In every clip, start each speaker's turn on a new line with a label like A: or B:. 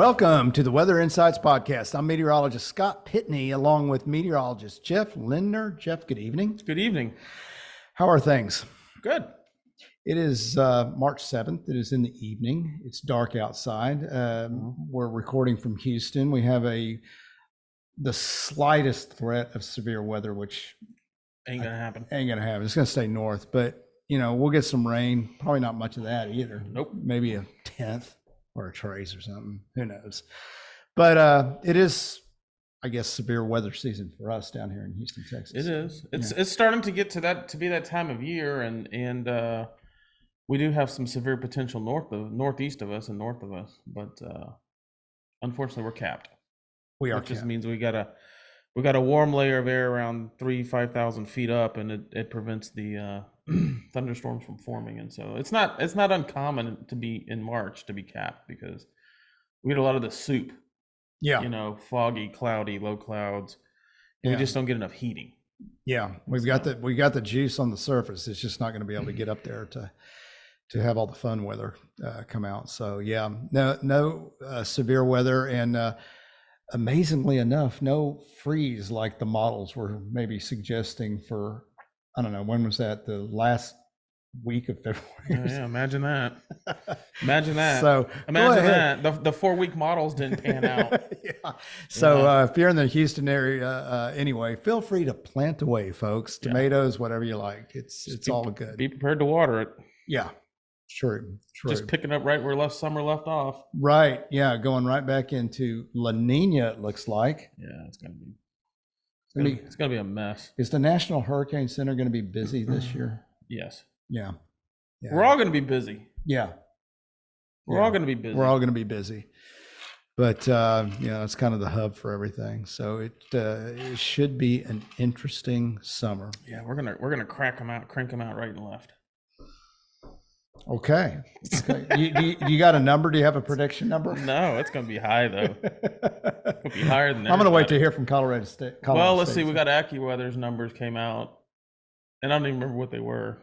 A: Welcome to the Weather Insights Podcast. I'm meteorologist Scott Pitney, along with meteorologist Jeff Lindner. Jeff, good evening.
B: Good evening.
A: How are things?
B: Good.
A: It is March 7th. It is in the evening. It's dark outside. We're recording from Houston. We have the slightest threat of severe weather, which
B: Ain't gonna happen.
A: It's going to stay north, but we'll get some rain. Probably not much of that either.
B: Nope.
A: Maybe a tenth or a trace or something. Who knows? But it is, I guess, severe weather season for us down here in Houston, Texas.
B: It is. It's starting to get to be that time of year, and we do have some severe potential northeast of us and north of us, but unfortunately we're capped.
A: We are.
B: Which just means we got a warm layer of air around 5,000 feet up, and it prevents the thunderstorms from forming. And so it's not uncommon to be in March to be capped because we get a lot of the soup.
A: Yeah.
B: Foggy, cloudy, low clouds. And we just don't get enough heating.
A: Yeah. We got the juice on the surface. It's just not going to be able to get up there to have all the fun weather come out. So yeah, no severe weather, and amazingly enough, no freeze like the models were maybe suggesting for, I don't know, when was that? The last week of February.
B: Yeah, imagine that. Imagine that.
A: So
B: imagine that. The 4-week models didn't pan out.
A: Yeah. So if you're in the Houston area, anyway, feel free to plant away, folks. Tomatoes, whatever you like. It's all good.
B: Be prepared to water it.
A: Yeah. True.
B: Just picking up right where summer left off.
A: Right. Yeah. Going right back into La Nina, it looks like.
B: Yeah, it's gonna be a mess.
A: Is the National Hurricane Center going to be busy this year?
B: Yes.
A: Yeah.
B: We're all going to be busy.
A: Yeah.
B: We're all going to be busy.
A: We're all going to be busy. But it's kind of the hub for everything. So it should be an interesting summer.
B: Yeah, we're gonna crank them out right and left.
A: Okay. You got a number? Do you have a prediction number?
B: No, it's going to be high though. It's going to be higher than that.
A: I'm going to wait to hear from Colorado State.
B: Well, let's see. We got AccuWeather's numbers came out, and I don't even remember what they were.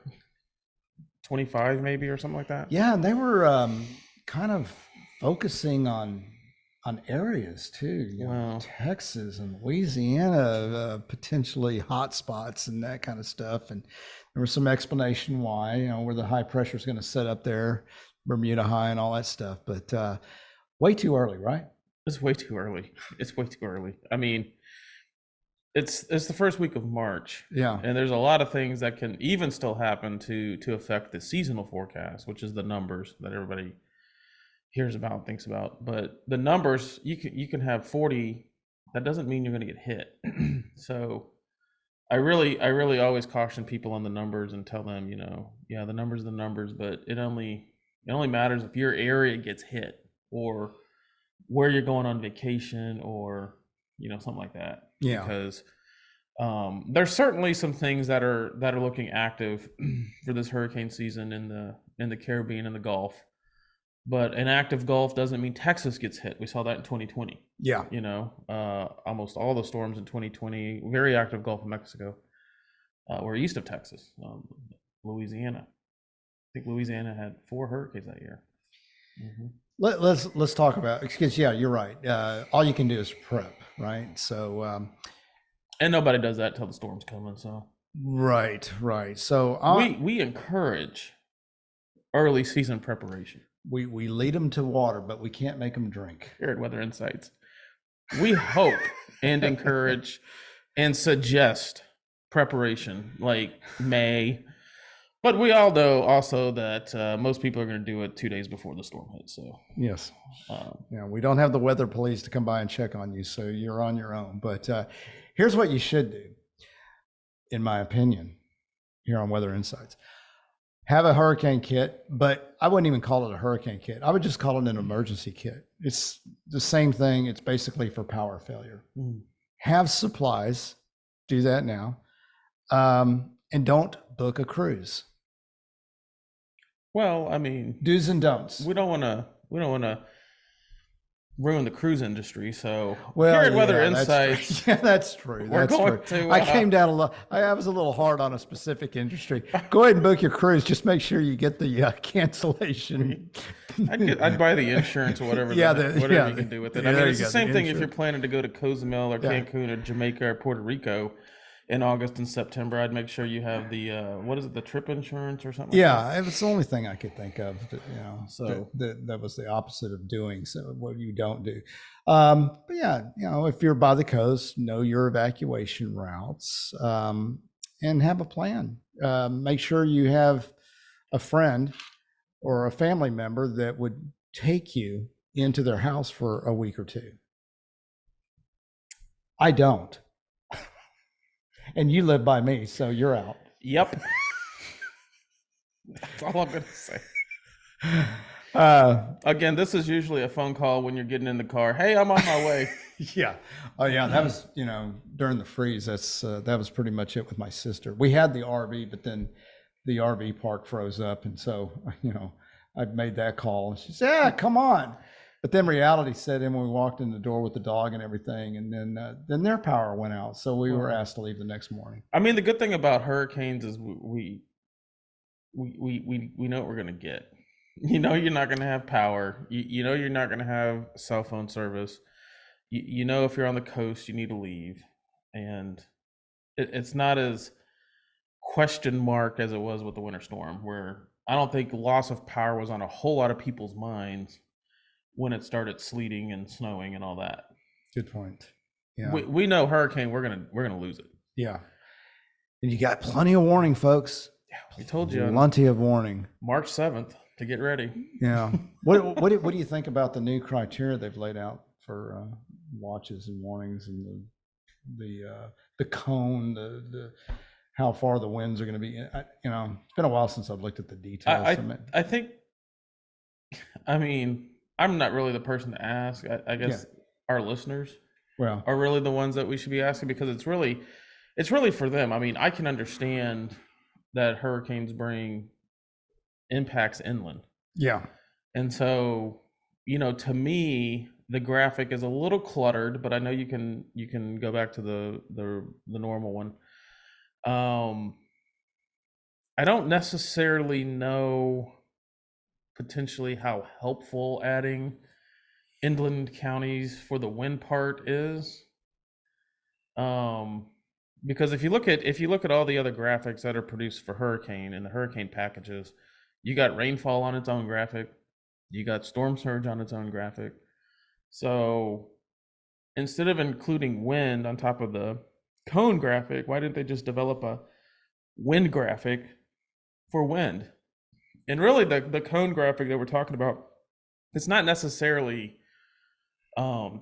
B: 25 maybe or something like that.
A: Yeah, they were kind of focusing on areas too. Texas and Louisiana, potentially hot spots and that kind of stuff. And there was some explanation why, where the high pressure is going to set up there, Bermuda High and all that stuff. But way too early, right?
B: It's way too early. It's way too early. I mean, it's the first week of March.
A: Yeah.
B: And there's a lot of things that can even still happen to affect the seasonal forecast, which is the numbers that everybody hears about, thinks about. But the numbers, you can have 40. That doesn't mean you're going to get hit. So I really always caution people on the numbers and tell them, the numbers are the numbers, but it only matters if your area gets hit or where you're going on vacation or something like that.
A: Yeah.
B: Because there's certainly some things that are looking active for this hurricane season in the Caribbean and the Gulf. But an active Gulf doesn't mean Texas gets hit. We saw that in 2020.
A: Yeah.
B: Almost all the storms in 2020, very active Gulf of Mexico, were east of Texas. Louisiana. I think Louisiana had 4 hurricanes that year. Mm-hmm.
A: Let's talk about, because you're right. All you can do is prep, right? So
B: and nobody does that till the storm's coming. So
A: right. So
B: we encourage early season preparation.
A: We lead them to water, but we can't make them drink.
B: Here at Weather Insights, we hope and encourage and suggest preparation like May. But we all know also that most people are going to do it 2 days before the storm hits. So
A: yes, we don't have the weather police to come by and check on you, so you're on your own. But here's what you should do, in my opinion, here on Weather Insights. Have a hurricane kit, but I wouldn't even call it a hurricane kit. I would just call it an emergency kit. It's the same thing. It's basically for power failure. Have supplies. Do that now. And don't book a cruise.
B: Well, I mean,
A: do's and don'ts.
B: We don't want to ruin the cruise industry. So
A: Well,
B: here at Weather
A: yeah, that's
B: Insights,
A: true. Yeah, that's true.
B: we're
A: That's
B: going
A: true.
B: to.
A: I came down a lot. I was a little hard on a specific industry. Go ahead and book your cruise. Just make sure you get the cancellation.
B: I'd buy the insurance or whatever.
A: Yeah,
B: Whatever you can do with it.
A: yeah,
B: I mean,
A: there
B: it's
A: you
B: the
A: go, the
B: same thing if you're
A: insurance.
B: planning to go to Cozumel or
A: Yeah.
B: Cancun or Jamaica or Puerto Rico in August and September. I'd make sure you have the what is it, the trip insurance or something. Like that.
A: Yeah, it was the only thing I could think of. That,
B: So
A: that was the opposite of doing. So what you don't do. But yeah, if you're by the coast, know your evacuation routes, and have a plan. Make sure you have a friend or a family member that would take you into their house for a week or two. I don't. And you live by me, so you're out.
B: yep. That's all I'm gonna say. Again, this is usually a phone call when you're getting in the car. Hey, I'm on my way.
A: Yeah. Oh, yeah. That was, during the freeze. That was pretty much it with my sister. We had the RV, but then the RV park froze up, and so I made that call. And she said, "Yeah, come on." But then reality set in when we walked in the door with the dog and everything, and then their power went out, so we were asked to leave the next morning.
B: I mean, the good thing about hurricanes is we know what we're gonna get. You're not gonna have power. You're not gonna have cell phone service. If you're on the coast, you need to leave, and it's not as question mark as it was with the winter storm, where I don't think loss of power was on a whole lot of people's minds when it started sleeting and snowing and all that.
A: Good point. Yeah.
B: We know hurricane, we're gonna lose it.
A: Yeah. And you got plenty of warning, folks.
B: Yeah, we told you on
A: Plenty of warning.
B: March 7th to get ready.
A: Yeah. What do you think about the new criteria they've laid out for watches and warnings, and the cone, the how far the winds are going to be? It's been a while since I've looked at the details.
B: I think, I mean, I'm not really the person to ask. I guess our listeners are really the ones that we should be asking, because it's really for them. I mean, I can understand that hurricanes bring impacts inland.
A: Yeah.
B: And so, to me, the graphic is a little cluttered, but I know you can go back to the normal one. I don't necessarily know potentially how helpful adding inland counties for the wind part is. Because if you look at all the other graphics that are produced for hurricane and the hurricane packages, you got rainfall on its own graphic, you got storm surge on its own graphic. So instead of including wind on top of the cone graphic, why didn't they just develop a wind graphic for wind? And really the cone graphic that we're talking about, it's not necessarily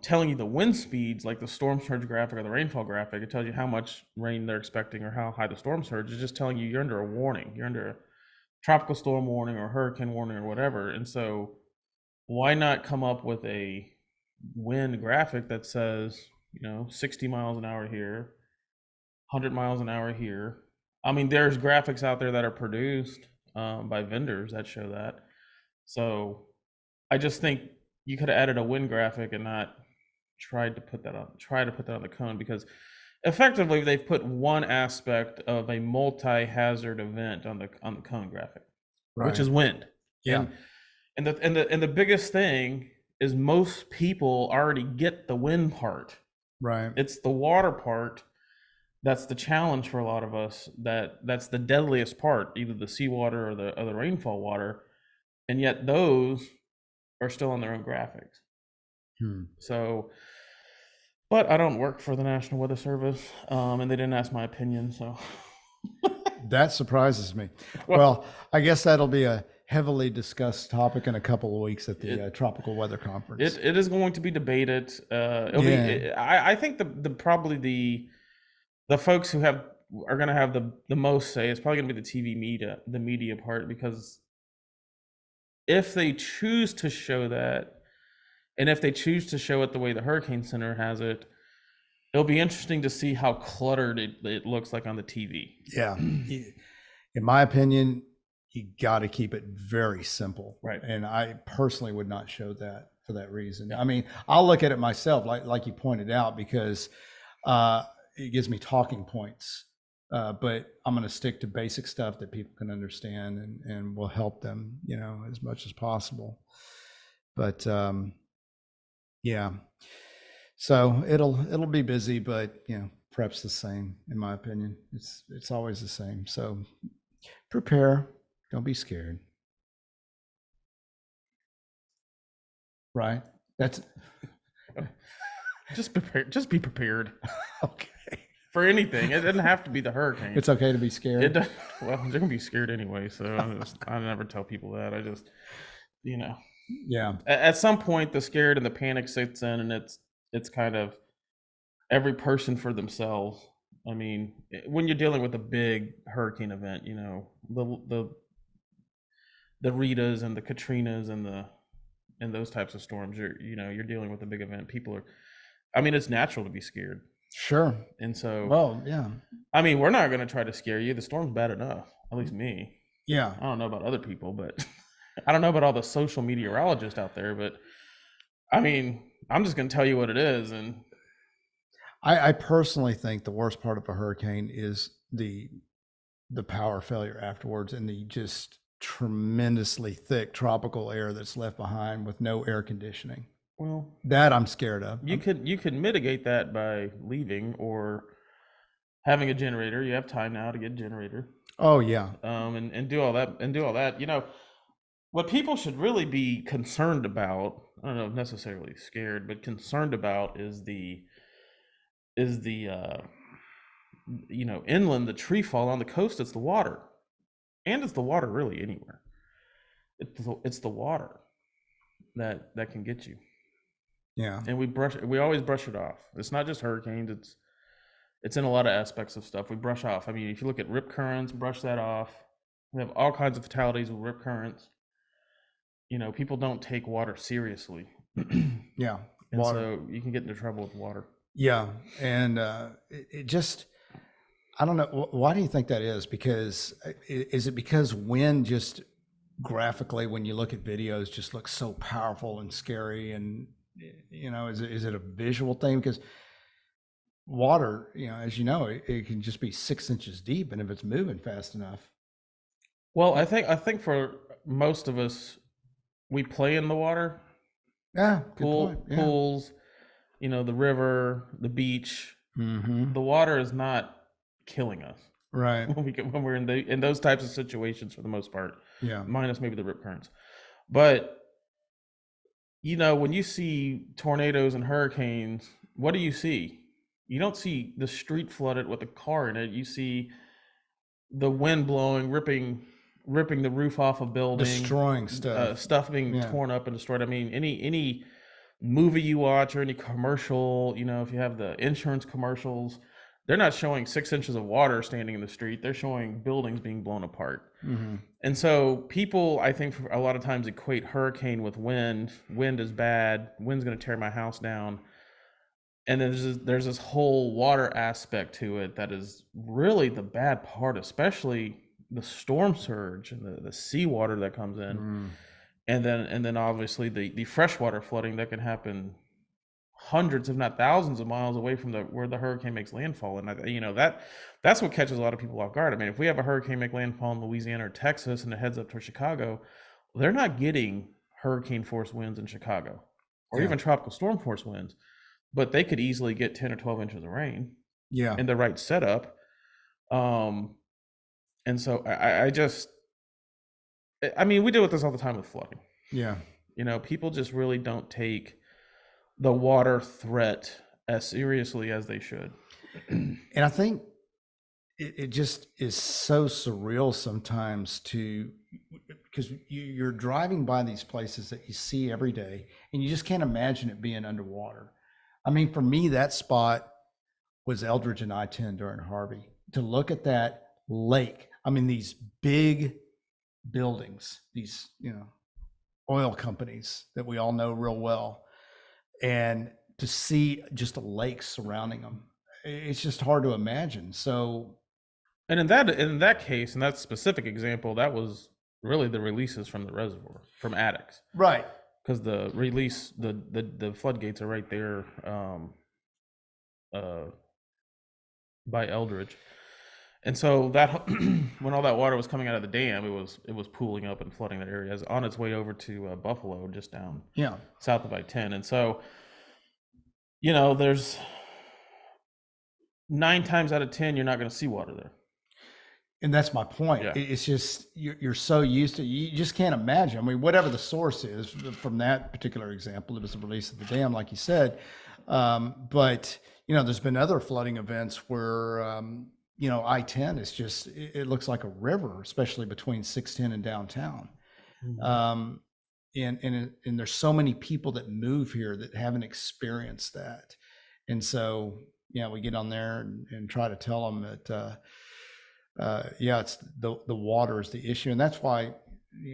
B: telling you the wind speeds like the storm surge graphic or the rainfall graphic. It tells you how much rain they're expecting or how high the storm surge. It's just telling you you're under a warning. You're under a tropical storm warning or hurricane warning or whatever. And so why not come up with a wind graphic that says, 60 miles an hour here, 100 miles an hour here. I mean, there's graphics out there that are produced by vendors that show that. So I just think you could have added a wind graphic and not try to put that on the cone, because effectively they've put one aspect of a multi-hazard event on the cone graphic, right, which is wind.
A: Yeah.
B: And the biggest thing is most people already get the wind part.
A: Right.
B: It's the water part that's the challenge for a lot of us. That's the deadliest part, either the seawater or the rainfall water, and yet those are still on their own graphics. So, but I don't work for the National Weather Service, and they didn't ask my opinion, so
A: that surprises me. Well, I guess that'll be a heavily discussed topic in a couple of weeks at the Tropical Weather Conference.
B: It is going to be debated. I think probably the folks who are going to have the most say is probably going to be the TV media, the media part, because if they choose to show that, and if they choose to show it the way the Hurricane Center has it, it'll be interesting to see how cluttered it looks like on the TV.
A: Yeah. In my opinion, you got to keep it very simple.
B: Right.
A: And I personally would not show that. for that reason. I mean, I'll look at it myself, like you pointed out, because it gives me talking points. But I'm going to stick to basic stuff that people can understand and will help them, as much as possible. But yeah, so it'll be busy, but prep's the same, in my opinion. It's always the same. So prepare, don't be scared. Right? That's
B: Just prepare. Just be prepared
A: okay.
B: for anything. It doesn't have to be the hurricane.
A: It's okay to be scared.
B: It does, well, they're gonna be scared anyway. So I never tell people that. I just,
A: Yeah.
B: At some point, the scared and the panic sets in, and it's kind of every person for themselves. I mean, when you're dealing with a big hurricane event, the Ritas and the Katrinas and those types of storms, you're dealing with a big event. People are, I mean, it's natural to be scared.
A: Sure.
B: And so,
A: well, yeah.
B: I mean, we're not going to try to scare you. The storm's bad enough, at least me.
A: Yeah.
B: I don't know about other people, but I don't know about all the social meteorologists out there, but I mean, I'm just going to tell you what it is. And
A: I personally think the worst part of a hurricane is the power failure afterwards and the just tremendously thick tropical air that's left behind with no air conditioning.
B: Well,
A: that I'm scared of.
B: You could mitigate that by leaving or having a generator. You have time now to get a generator.
A: Oh yeah.
B: And do all that. What people should really be concerned about, I don't know if necessarily scared, but concerned about is the inland, the tree fall. On the coast, it's the water. And it's the water really anywhere. It's the water that can get you.
A: Yeah.
B: And we always brush it off. It's not just hurricanes, it's in a lot of aspects of stuff. We brush off. I mean, if you look at rip currents, brush that off. We have all kinds of fatalities with rip currents. People don't take water seriously.
A: Yeah.
B: And so you can get into trouble with water.
A: Yeah. And it just, I don't know. Why do you think that is? Because is it because wind just graphically, when you look at videos, just looks so powerful and scary? And, is it a visual thing? Because water, as you know, it can just be 6 inches deep. And if it's moving fast enough.
B: Well, I think for most of us, we play in the water.
A: Yeah. Yeah.
B: Pools, the river, the beach.
A: Mm-hmm.
B: The water is not killing us.
A: Right.
B: When we're in those types of situations for the most part.
A: Yeah.
B: Minus maybe the rip currents. But when you see tornadoes and hurricanes, what do you see? You don't see the street flooded with a car in it. You see the wind blowing, ripping the roof off a building,
A: destroying stuff,
B: stuff being torn up and destroyed. I mean, any movie you watch or any commercial, if you have the insurance commercials, they're not showing 6 inches of water standing in the street. They're showing buildings being blown apart. Mm-hmm. And so people, I think, a lot of times equate hurricane with wind. Wind is bad. Wind's going to tear my house down. And then there's this whole water aspect to it that is really the bad part, especially the storm surge and the seawater that comes in. And then obviously the freshwater flooding that can happen hundreds, if not thousands of miles away from where the hurricane makes landfall. And that's what catches a lot of people off guard. I mean, if we have a hurricane make landfall in Louisiana or Texas and it heads up towards Chicago, they're not getting hurricane force winds in Chicago or even tropical storm force winds, but they could easily get 10 or 12 inches of rain in the right setup. And so we deal with this all the time with flooding.
A: Yeah.
B: People just really don't take the water threat as seriously as they should.
A: And I think it just is so surreal sometimes because you're driving by these places that you see every day and you just can't imagine it being underwater. I mean, for me, that spot was Eldridge and I-10 during Harvey. To look at that lake, I mean, these big buildings, these, oil companies that we all know real well, and to see just a lake surrounding them, it's just hard to imagine. So,
B: and in that case, in that specific example, that was really the releases from the reservoir, from attics.
A: Right.
B: because the floodgates are right there, uh, by Eldridge. And so that when all that water was coming out of the dam, it was pooling up and flooding that area. It's on its way over to Buffalo, just down
A: Yeah.
B: south of I-10. And so, there's 9 times out of 10 you're not going to see water there.
A: And that's my point.
B: Yeah.
A: It's just you're so used to, you just can't imagine. I mean, whatever the source is from that particular example, it was the release of the dam, like you said. But there's been other flooding events where I-10 is just, it looks like a river, especially between 610 and downtown.
B: Mhm.
A: And there's so many people that move here that haven't experienced that, and so we get on there and try to tell them that it's the water is the issue, and that's why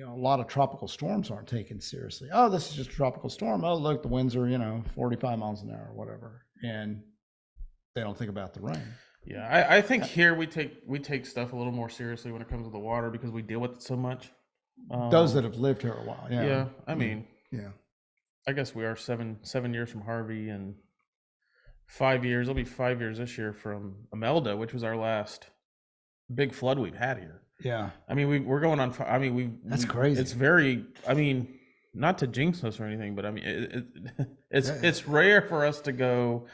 A: a lot of tropical storms aren't taken seriously. Oh, this is just a tropical storm. Oh, look, the winds are 45 miles an hour or whatever, and they don't think about the rain.
B: Yeah, I think here we take stuff a little more seriously when it comes to the water because we deal with it so much.
A: Those that have lived here a while,
B: Yeah, I mean,
A: yeah,
B: I guess we are 7 years from Harvey and 5 years. It'll be 5 years this year from Imelda, which was our last big flood we've had here.
A: yeah.
B: I mean, we're going on. I mean,
A: That's crazy.
B: It's very. I mean, not to jinx us or anything, but I mean, it's rare for us to go.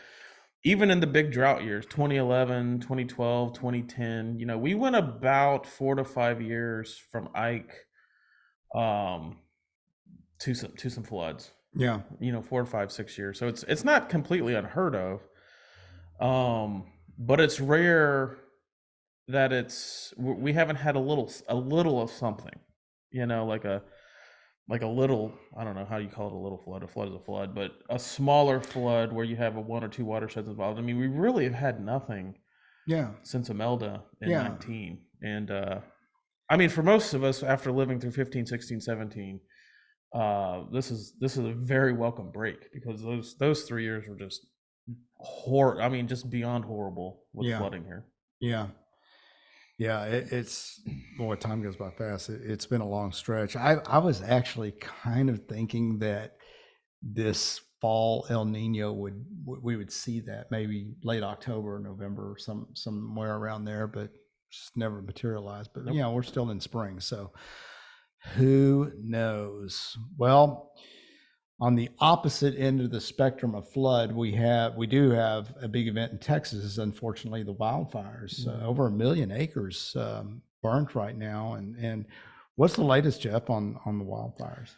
B: Even in the big drought years, 2011, 2012, 2010, we went about 4 to 5 years from Ike to some floods.
A: Yeah.
B: 4 to 5, 6 years. So it's not completely unheard of. But it's rare that we haven't had a little of something, like a little, I don't know how you call it, a little flood. A flood is a flood, but a smaller flood where you have a 1 or 2 watersheds involved. I mean, we really have had nothing since Imelda in 19. And I mean, for most of us, after living through 15, 16, 17, this is a very welcome break because those 3 years were just I mean, just beyond horrible with flooding here.
A: Yeah, it's boy, time goes by fast. It's been a long stretch. I was actually kind of thinking that this fall El Nino we would see that maybe late October, November, somewhere around there, but just never materialized. But
B: Nope.
A: we're still in spring, so who knows? Well, on the opposite end of the spectrum of flood, we do have a big event in Texas. Unfortunately, the wildfires, over 1 million acres burnt right now. And what's the latest, Jeff, on the wildfires?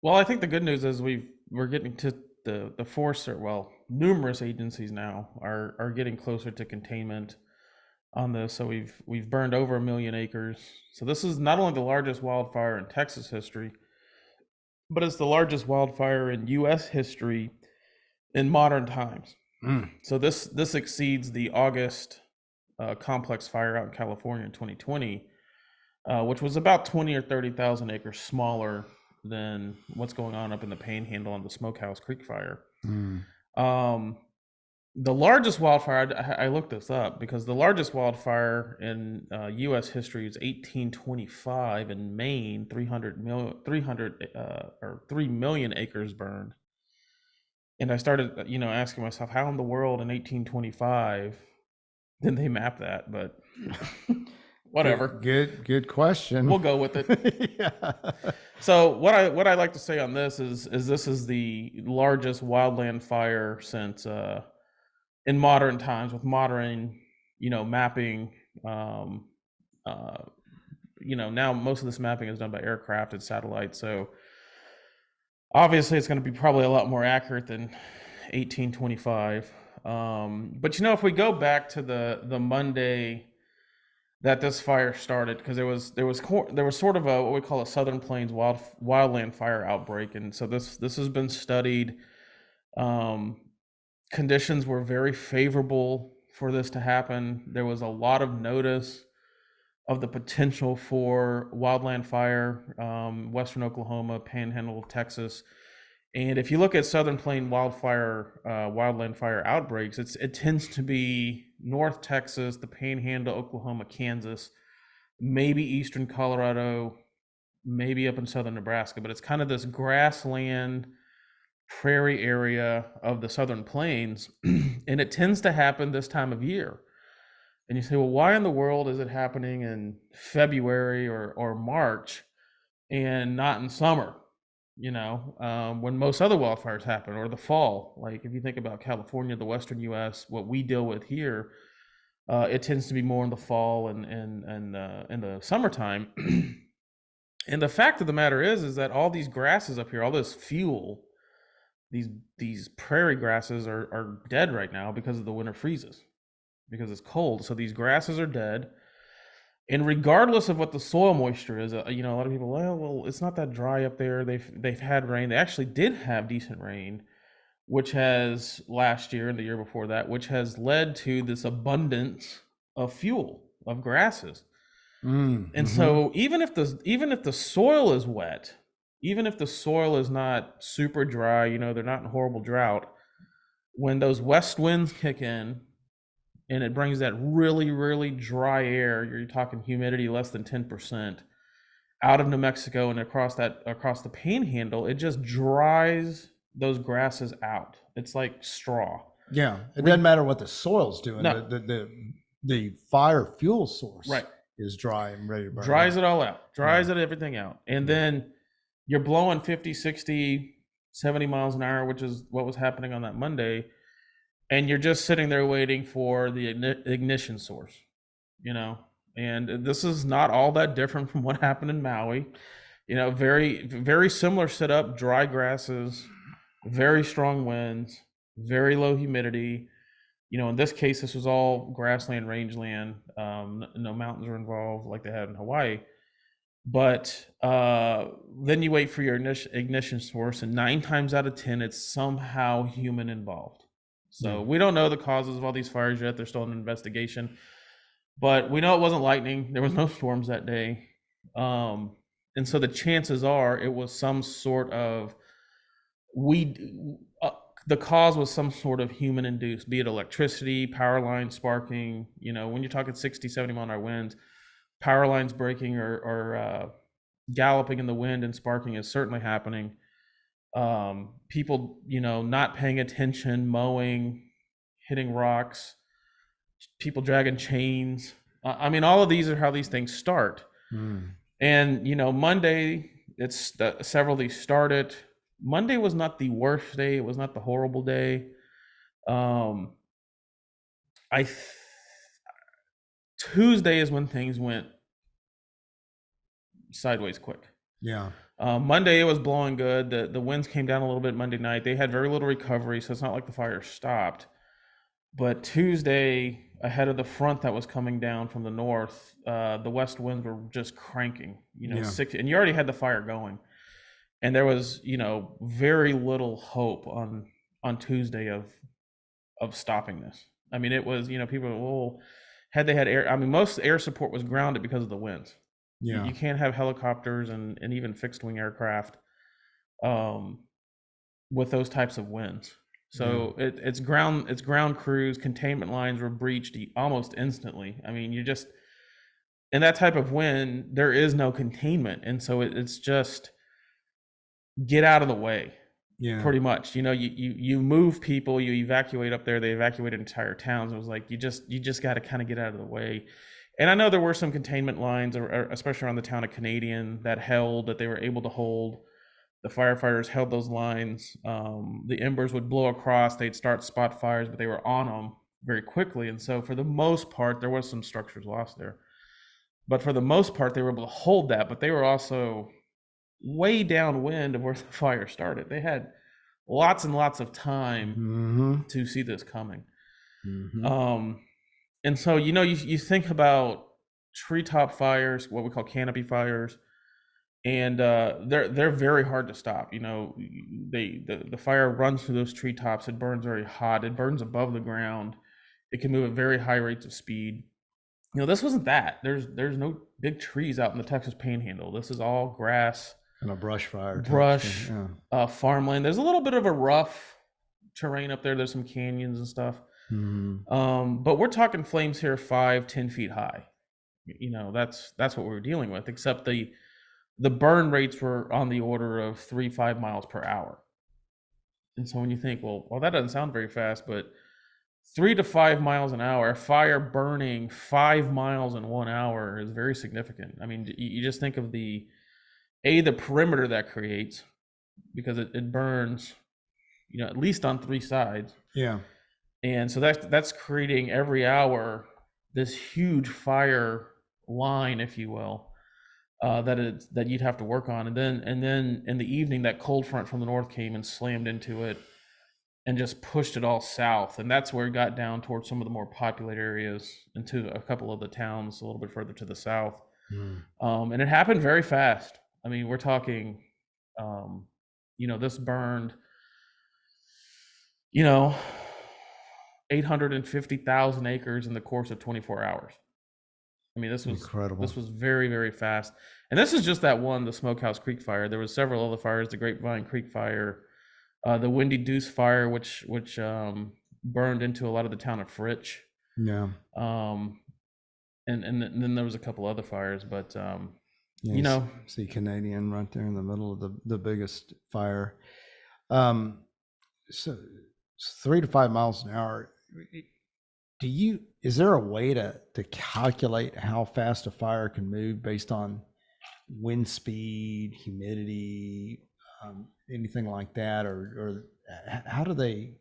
B: Well, I think the good news is we're getting to the force, or numerous agencies now are getting closer to containment on this. So we've burned over 1 million acres. So this is not only the largest wildfire in Texas history, but it's the largest wildfire in U.S. history in modern times. So this exceeds the August complex fire out in California in 2020, which was about 20 or 30,000 acres smaller than what's going on up in the Panhandle on the Smokehouse Creek fire. The largest wildfire, I looked this up because the largest wildfire in U.S. history is 1825 in Maine, 3 million acres burned. And I started, asking myself, how in the world in 1825 did they map that? But whatever.
A: Good question.
B: We'll go with it.
A: Yeah.
B: So what I like to say on this is this is the largest wildland fire since in modern times with modern mapping. Now most of this mapping is done by aircraft and satellite, so obviously it's going to be probably a lot more accurate than 1825. But if we go back to the Monday that this fire started, because there was sort of what we call a Southern Plains wildland fire outbreak, and so this has been studied. Conditions were very favorable for this to happen. There was a lot of notice of the potential for wildland fire, western Oklahoma, Panhandle of Texas. And if you look at Southern Plain wildland fire outbreaks, it tends to be North Texas, the Panhandle, Oklahoma, Kansas, maybe Eastern Colorado, maybe up in southern Nebraska, but it's kind of this grassland prairie area of the southern plains. And it tends to happen this time of year. And you say, well, why in the world is it happening in February or March and not in summer? When most other wildfires happen, or the fall. Like if you think about California, the Western U.S., what we deal with here, it tends to be more in the fall and in the summertime. And the fact of the matter is that all these grasses up here, all this fuel, these prairie grasses are dead right now because of the winter freezes, because it's cold. So these grasses are dead. And regardless of what the soil moisture is, a lot of people, well, it's not that dry up there. They've had rain. They actually did have decent rain, which has last year and the year before that, which has led to this abundance of fuel of grasses. And so even if the soil is wet, even if the soil is not super dry, they're not in horrible drought, when those west winds kick in and it brings that really, really dry air, you're talking humidity less than 10%, out of New Mexico and across the panhandle, it just dries those grasses out. It's like straw.
A: Yeah, it doesn't matter what the soil's doing.
B: No.
A: The fire fuel source
B: Right.
A: is dry and ready to burn.
B: Dries it all out. Dries it everything out. And then you're blowing 50, 60, 70 miles an hour, which is what was happening on that Monday. And you're just sitting there waiting for the ignition source, and this is not all that different from what happened in Maui. Very, very similar setup, dry grasses, very strong winds, very low humidity. In this case, this was all grassland, rangeland. No mountains are involved like they had in Hawaii. But then you wait for your ignition source, and 9 times out of 10, it's somehow human involved. So we don't know the causes of all these fires yet. They're still in investigation. But we know it wasn't lightning. There was no storms that day. And so the chances are it was some sort of, the cause was some sort of human induced, be it electricity, power lines sparking. When you're talking 60, 70 mile an hour winds, power lines breaking or galloping in the wind and sparking is certainly happening. People, not paying attention, mowing, hitting rocks, people dragging chains. All of these are how these things start. And, Monday, several of these started. Monday was not the worst day. It was not the horrible day. Tuesday is when things went sideways quick.
A: Yeah.
B: Monday it was blowing good. The winds came down a little bit Monday night. They had very little recovery, so it's not like the fire stopped. But Tuesday, ahead of the front that was coming down from the north, the west winds were just cranking. 6, and you already had the fire going, and there was very little hope on Tuesday of stopping this. It was people, had they had air. Most air support was grounded because of the winds.
A: Yeah.
B: You can't have helicopters and even fixed wing aircraft with those types of winds. So it's ground crews, containment lines were breached almost instantly. You just, in that type of wind, there is no containment. And so it's just get out of the way. Yeah. Pretty much. You move people, you evacuate up there. They evacuated entire towns. It was like you just got to kind of get out of the way. And I know there were some containment lines, or especially around the town of Canadian, that they were able to hold. The firefighters held those lines. The embers would blow across. They'd start spot fires, but they were on them very quickly. And so for the most part, there was some structures lost there. But for the most part, they were able to hold that. But they were also way downwind of where the fire started. They had lots and lots of time to see this coming. And so, you think about treetop fires, what we call canopy fires, and they're very hard to stop. The fire runs through those treetops. It burns very hot. It burns above the ground. It can move at very high rates of speed. This wasn't that. There's no big trees out in the Texas Panhandle. This is all grass
A: and a brush fire.
B: Farmland. There's a little bit of a rough terrain up there. There's some canyons and stuff. But we're talking flames here 5-10 feet high. That's what we're dealing with, except the the burn rates were on the order of 3-5 miles per hour. And so when you think, well, that doesn't sound very fast, but 3 to 5 miles an hour, a fire burning 5 miles in 1 hour is very significant. I mean, you just think of the perimeter that creates, because it burns, at least on 3 sides.
A: Yeah.
B: And so that's creating every hour this huge fire line, if you will, that you'd have to work on. And then in the evening, that cold front from the north came and slammed into it and just pushed it all south. And that's where it got down towards some of the more populated areas, into a couple of the towns a little bit further to the south. And it happened very fast. I mean, we're talking, this burned, 850,000 acres in the course of 24 hours. I mean, this was
A: incredible.
B: This was very, very fast. And this is just that one, the Smokehouse Creek fire. There was several other fires: the Grapevine Creek fire, the Windy Deuce fire, which burned into a lot of the town of Fritch.
A: Yeah.
B: And then there was a couple other fires, but
A: see Canadian right there in the middle of the biggest fire. So 3 to 5 miles an hour. Is there a way to calculate how fast a fire can move based on wind speed, humidity, anything like that, or how do they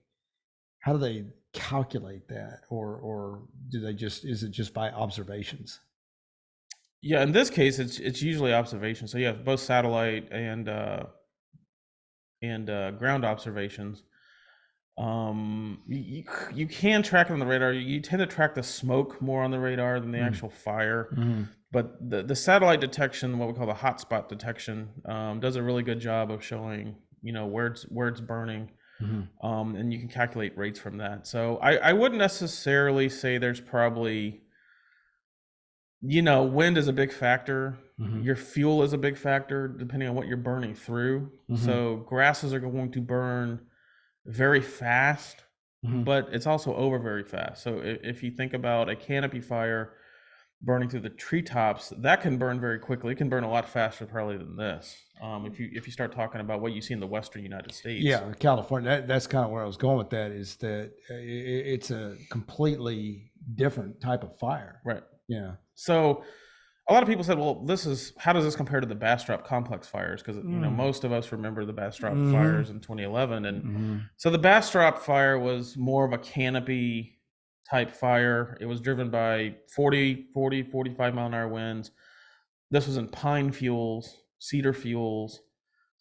A: calculate that, or do they is it just by observations?
B: Yeah, in this case, it's usually observation. So you have both satellite and ground observations. You can track it on the radar. You tend to track the smoke more on the radar than the actual fire. But the satellite detection, what we call the hotspot detection, does a really good job of showing, where it's burning. And you can calculate rates from that. So I wouldn't necessarily say there's probably, wind is a big factor. Your fuel is a big factor, depending on what you're burning through. So grasses are going to burn very fast, but it's also over very fast. So if you think about a canopy fire burning through the treetops, that can burn very quickly. It can burn a lot faster probably than this. If you start talking about what you see in the western United States.
A: Yeah, California, that's kind of where I was going with that, is that it's a completely different type of fire.
B: Right.
A: Yeah.
B: So a lot of people said, well, how does this compare to the Bastrop complex fires? Because most of us remember the Bastrop fires in 2011. And so the Bastrop fire was more of a canopy type fire. It was driven by 45 mile an hour winds. This was in pine fuels, cedar fuels,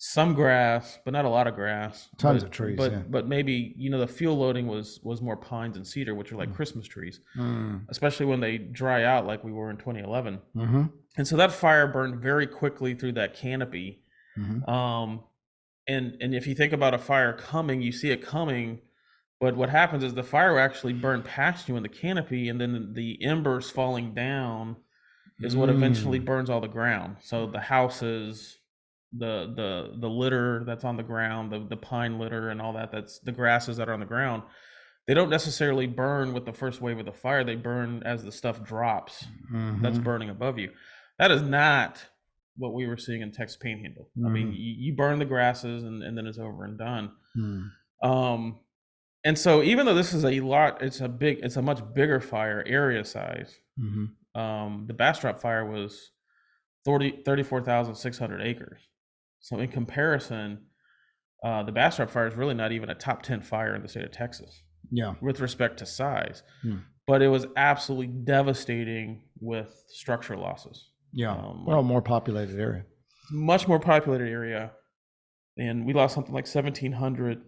B: some grass, but not a lot of grass.
A: Tons of trees.
B: But maybe, the fuel loading was more pines and cedar, which are like Christmas trees, especially when they dry out like we were in 2011. And so that fire burned very quickly through that canopy. And if you think about a fire coming, you see it coming, but what happens is the fire will actually burn past you in the canopy, and then the embers falling down is what eventually burns all the ground. So the houses, the litter that's on the ground, the pine litter and all that's the grasses that are on the ground, they don't necessarily burn with the first wave of the fire. They burn as the stuff drops that's burning above you. That is not what we were seeing in Texas Panhandle. I mean, you burn the grasses and then it's over and done. And so even though this is it's a much bigger fire area size. The Bastrop fire was 34,600 acres. So in comparison, the Bastrop fire is really not even a top 10 fire in the state of Texas.
A: Yeah.
B: With respect to size. But it was absolutely devastating with structure losses.
A: Yeah. Well, more populated area.
B: Much more populated area. And we lost something like 1,700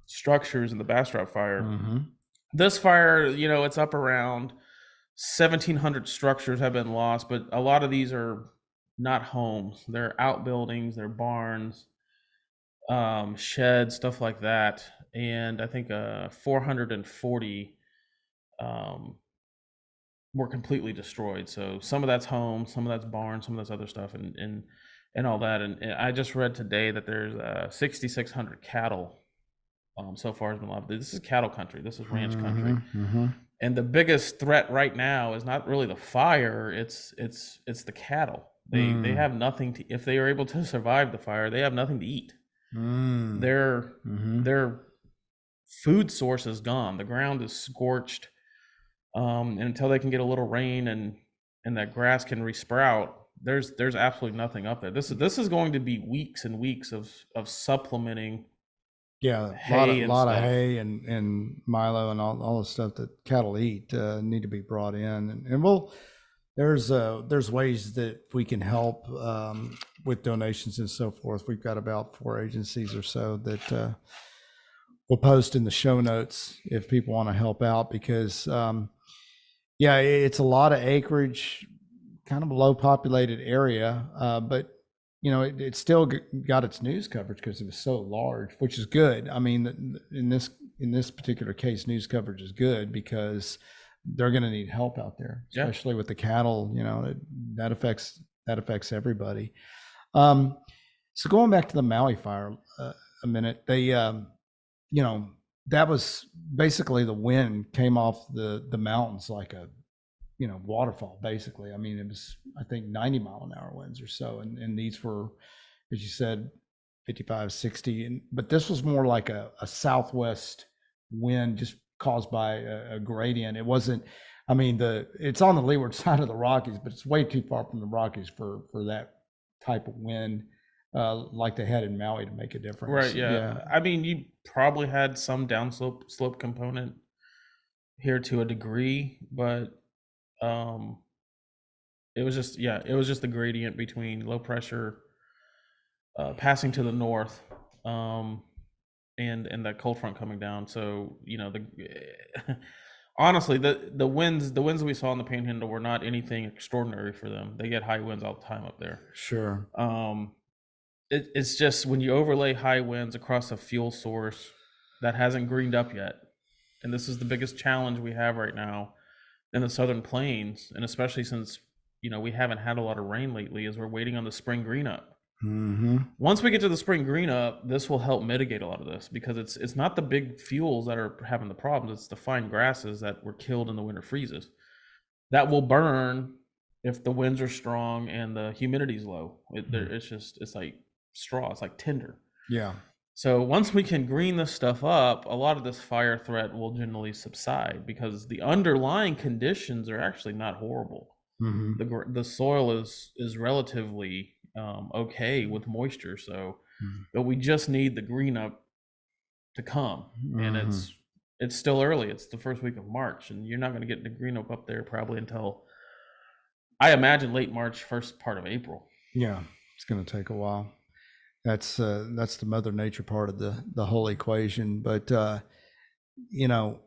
B: structures in the Bastrop fire. This fire, it's up around 1,700 structures have been lost, but a lot of these are not homes. They're outbuildings, they're barns, sheds, stuff like that. And I think 440 were completely destroyed. So some of that's homes, some of that's barns, some of that's other stuff, and all that. And I just read today that there's 6,600 cattle so far has been lost. This is cattle country. This is ranch country. And the biggest threat right now is not really the fire, it's the cattle. They
A: Mm.
B: have nothing to, if they are able to survive the fire, they have nothing to eat.
A: Mm.
B: Their
A: Mm-hmm.
B: their food source is gone. The ground is scorched. And until they can get a little rain and that grass can resprout, there's absolutely nothing up there. This is going to be weeks and weeks of supplementing
A: Yeah,
B: hay and
A: lot of
B: stuff.
A: hay and Milo and all the stuff that cattle eat need to be brought in, and we'll there's ways that we can help with donations and so forth. We've got about 4 agencies or so that we'll post in the show notes if people want to help out, because yeah, it's a lot of acreage, kind of a low populated area, but it still got its news coverage because it was so large, which is good. I mean, in this particular case, news coverage is good because they're going to need help out there,
B: Yeah.
A: especially with the cattle. That affects everybody. Um, so going back to the Maui fire a minute, they you know that was basically the wind came off the mountains like a waterfall, basically. I mean, it was, I think, 90-mile-an-hour winds or so. And these were, as you said, 55, 60. But this was more like a southwest wind just caused by a gradient. It wasn't, I mean, it's on the leeward side of the Rockies, but it's way too far from the Rockies for that type of wind, like they had in Maui, to make a difference.
B: Right, yeah.
A: Yeah.
B: I mean, you probably had some slope component here to a degree, but um it was just the gradient between low pressure passing to the north, um and that cold front coming down. So, the honestly, the winds we saw in the Panhandle were not anything extraordinary for them. They get high winds all the time up there.
A: Sure.
B: It's just when you overlay high winds across a fuel source that hasn't greened up yet, and this is the biggest challenge we have right now in the Southern Plains, and especially since we haven't had a lot of rain lately, is we're waiting on the spring green up.
A: Mm-hmm.
B: Once we get to the spring green up, this will help mitigate a lot of this, because it's not the big fuels that are having the problems. It's the fine grasses that were killed in the winter freezes that will burn if the winds are strong and the humidity's low. It's like straw. It's like tinder.
A: Yeah.
B: So once we can green this stuff up, a lot of this fire threat will generally subside, because the underlying conditions are actually not horrible.
A: Mm-hmm.
B: The soil is relatively okay with moisture, so but we just need the green up to come, and
A: Mm-hmm.
B: it's still early. It's the first week of March, and you're not going to get the green up there probably until, I imagine, late March, first part of April.
A: Yeah, it's going to take a while. That's the Mother Nature part of the whole equation. But you know,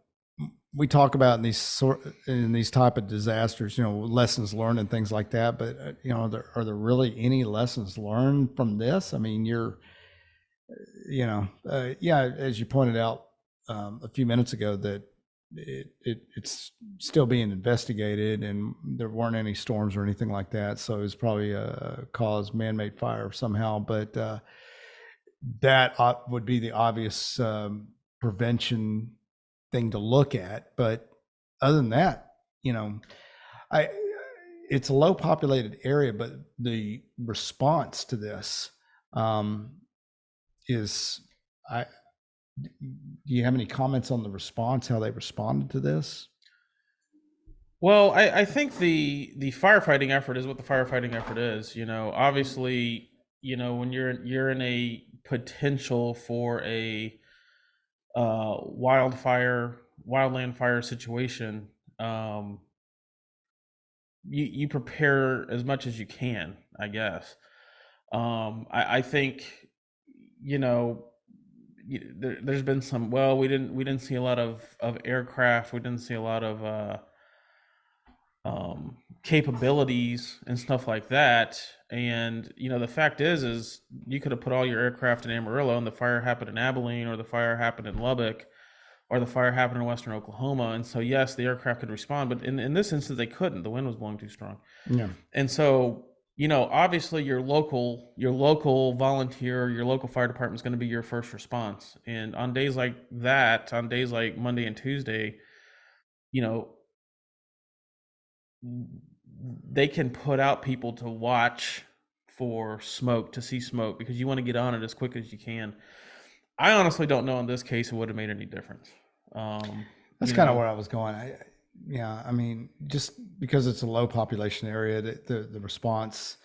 A: we talk about in these type of disasters, lessons learned and things like that. But are there really any lessons learned from this? I mean, yeah, as you pointed out a few minutes ago, that it's still being investigated, and there weren't any storms or anything like that. So it's probably a cause man-made fire somehow. But that would be the obvious prevention thing to look at. But other than that, I it's a low populated area, but the response to this is I do you have any comments on the response, how they responded to this?
B: Well, I think the firefighting effort is what the firefighting effort is. Obviously, when you're in a potential for a wildland fire situation, you prepare as much as you can, I guess. I think you know there's been some. Well, we didn't see a lot of aircraft. We didn't see a lot of capabilities and stuff like that. And the fact is you could have put all your aircraft in Amarillo, and the fire happened in Abilene, or the fire happened in Lubbock, or the fire happened in Western Oklahoma. And so, yes, the aircraft could respond, but in this instance, they couldn't. The wind was blowing too strong.
A: Yeah.
B: And so, obviously your local volunteer, your local fire department is going to be your first response. And on days like that, on days like Monday and Tuesday, you know, they can put out people to watch for smoke, to see smoke, because you want to get on it as quick as you can. I honestly don't know in this case it would have made any difference.
A: That's kind of where I was going. Yeah, I mean, just because it's a low population area, the response,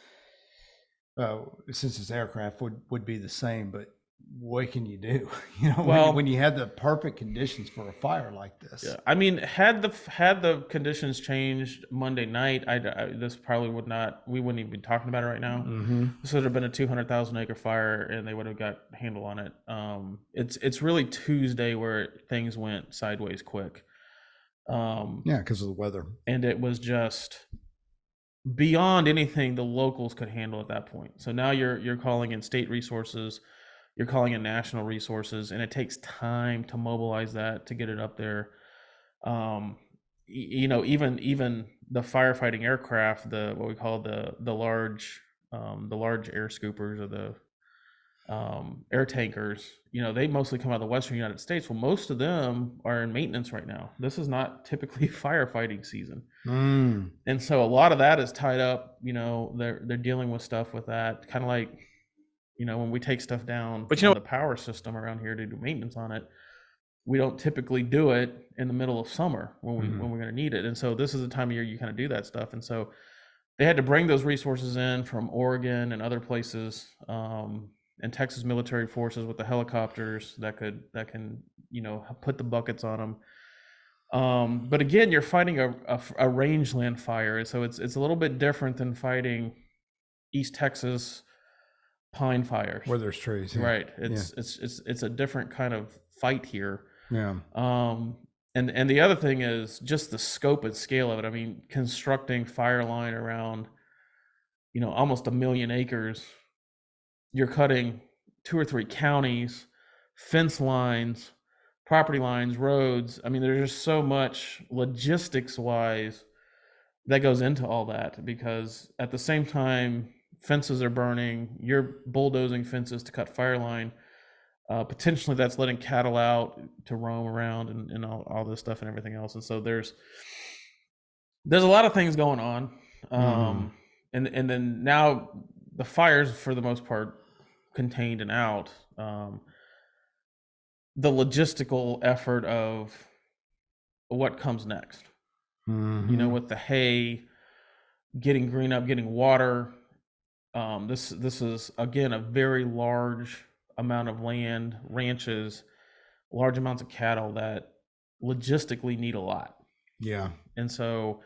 A: since it's aircraft, would be the same. But what can you do?
B: Well,
A: when you had the perfect conditions for a fire like this.
B: yeah, I mean, had the conditions changed Monday night, this probably would not. We wouldn't even be talking about it right now.
A: Mm-hmm.
B: This would have been a 200,000 acre fire, and they would have got a handle on it. It's really Tuesday where things went sideways quick.
A: Yeah, because of the weather,
B: and it was just beyond anything the locals could handle at that point. So now you're calling in state resources, you're calling in national resources, and it takes time to mobilize that, to get it up there. Even the firefighting aircraft, the what we call the large air scoopers, or the air tankers, they mostly come out of the Western United States. Well, most of them are in maintenance right now. This is not typically firefighting season. And so a lot of that is tied up. They're dealing with stuff with that, kind of like, when we take stuff down on the power system around here to do maintenance on it, we don't typically do it in the middle of summer when we're going to need it. And so this is the time of year you kind of do that stuff. And so they had to bring those resources in from Oregon and other places, and Texas military forces with the helicopters that can put the buckets on them. But again, you're fighting a rangeland fire, so it's a little bit different than fighting East Texas pine fires
A: where there's trees. Yeah.
B: Right. It's a different kind of fight here.
A: Yeah.
B: And the other thing is just the scope and scale of it. I mean, constructing fire line around, almost 1 million acres. You're cutting 2 or 3 counties, fence lines, property lines, roads. I mean, there's just so much logistics wise that goes into all that, because at the same time, fences are burning, you're bulldozing fences to cut fire line. Potentially that's letting cattle out to roam around and all this stuff and everything else. And so there's a lot of things going on. And then now the fires, for the most part, contained and out. The logistical effort of what comes next, with the hay, getting green up, getting water. This is again a very large amount of land, ranches, large amounts of cattle that logistically need a lot.
A: Yeah.
B: And so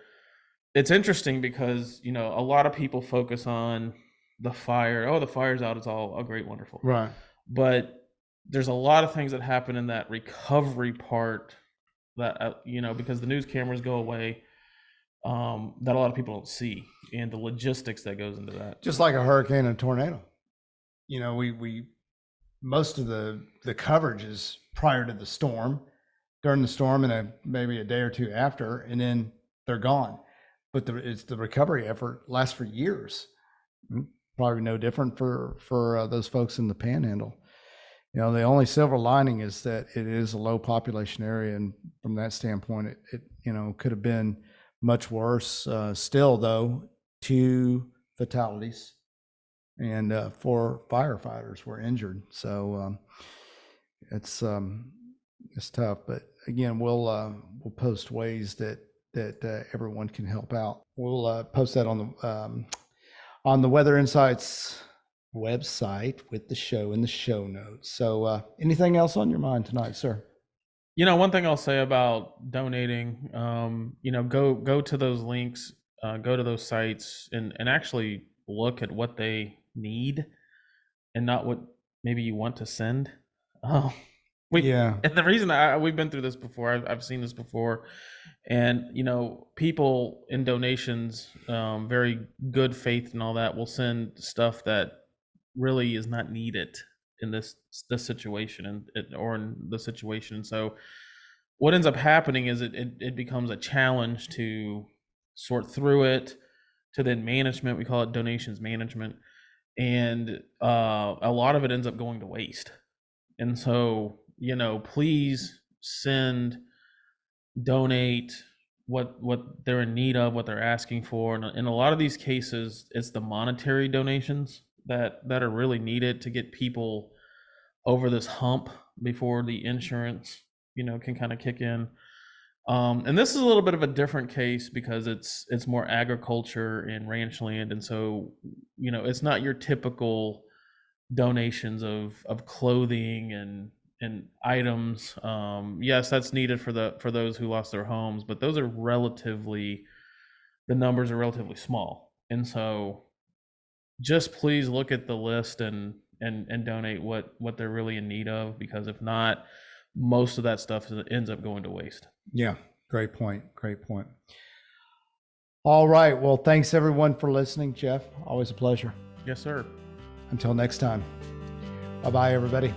B: it's interesting because, a lot of people focus on the fire. Oh, the fire's out. It's all great, wonderful.
A: Right.
B: But there's a lot of things that happen in that recovery part that, because the news cameras go away, that a lot of people don't see, and the logistics that goes into that.
A: Just like a hurricane and a tornado. We most of the coverage is prior to the storm, during the storm, and maybe a day or two after, and then they're gone. But it's the recovery effort lasts for years. Probably no different for those folks in the Panhandle. The only silver lining is that it is a low population area, and from that standpoint, it could have been much worse. Still, though, 2 fatalities and 4 firefighters were injured. So it's tough. But again, we'll post ways that everyone can help out. We'll post that on the Weather Insights website with the show in the show notes. So anything else on your mind tonight, sir?
B: One thing I'll say about donating, go to those links, go to those sites, and actually look at what they need and not what maybe you want to send. And the reason we've been through this before, I've seen this before, and people in donations, very good faith and all that, will send stuff that really is not needed in this situation or in the situation. So what ends up happening is it becomes a challenge to sort through it, to then management. We call it donations management, and a lot of it ends up going to waste. And so please send, donate, what they're in need of, what they're asking for. And in a lot of these cases, it's the monetary donations that are really needed to get people over this hump before the insurance, can kind of kick in. And this is a little bit of a different case because it's more agriculture and ranch land, and so it's not your typical donations of clothing and items. Yes, that's needed for those who lost their homes, but those are the numbers are relatively small, and so just please look at the list and donate what they're really in need of, because if not, most of that stuff ends up going to waste.
A: Yeah, great point. Great point. All right. Well, thanks everyone for listening, Jeff. Always a pleasure.
B: Yes, sir.
A: Until next time. Bye-bye, everybody.